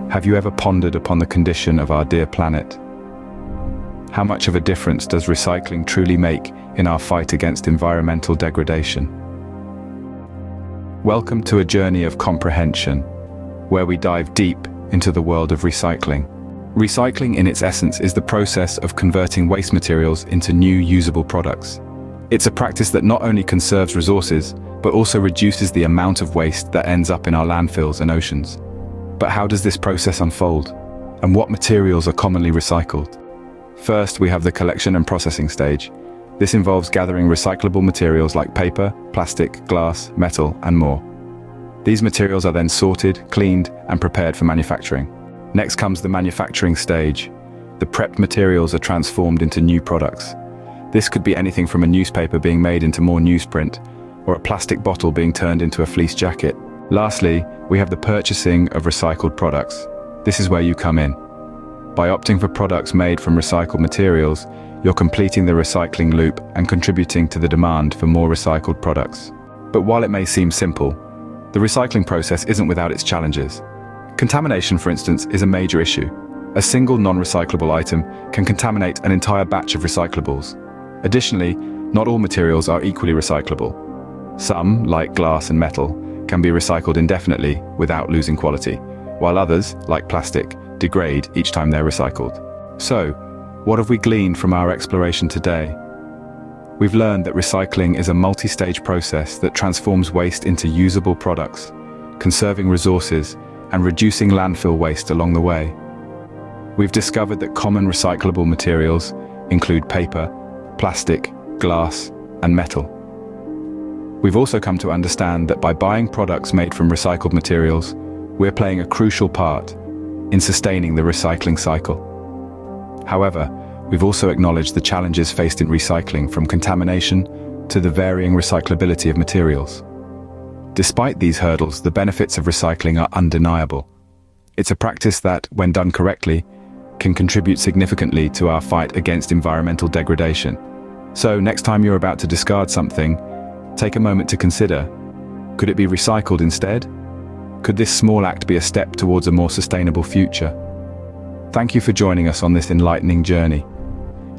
Have you ever pondered upon the condition of our dear planet? How much of a difference does recycling truly make in our fight against environmental degradation? Welcome to a journey of comprehension, where we dive deep into the world of recycling. Recycling in its essence is the process of converting waste materials into new usable products. It's a practice that not only conserves resources, but also reduces the amount of waste that ends up in our landfills and oceans. But how does this process unfold? And what materials are commonly recycled? First, we have the collection and processing stage. This involves gathering recyclable materials like paper, plastic, glass, metal, and more. These materials are then sorted, cleaned, and prepared for manufacturing. Next comes the manufacturing stage. The prepped materials are transformed into new products. This could be anything from a newspaper being made into more newsprint, or a plastic bottle being turned into a fleece jacket. Lastly, we have the purchasing of recycled products. This is where you come in. By opting for products made from recycled materials, you're completing the recycling loop and contributing to the demand for more recycled products. But while it may seem simple, the recycling process isn't without its challenges. Contamination, for instance, is a major issue. A single non-recyclable item can contaminate an entire batch of recyclables. Additionally, not all materials are equally recyclable. Some, like glass and metal, can be recycled indefinitely without losing quality, while others, like plastic, degrade each time they're recycled. So, what have we gleaned from our exploration today? We've learned that recycling is a multi-stage process that transforms waste into usable products, conserving resources and reducing landfill waste along the way. We've discovered that common recyclable materials include paper, plastic, glass, and metal. We've also come to understand that by buying products made from recycled materials, we're playing a crucial part in sustaining the recycling cycle. However, we've also acknowledged the challenges faced in recycling, from contamination to the varying recyclability of materials. Despite these hurdles, the benefits of recycling are undeniable. It's a practice that, when done correctly, can contribute significantly to our fight against environmental degradation. So, next time you're about to discard something, take a moment to consider, could it be recycled instead? Could this small act be a step towards a more sustainable future? Thank you for joining us on this enlightening journey.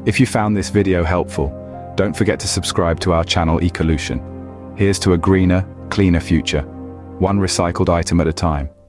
If you found this video helpful, don't forget to subscribe to our channel Ecolution. Here's to a greener, cleaner future, one recycled item at a time.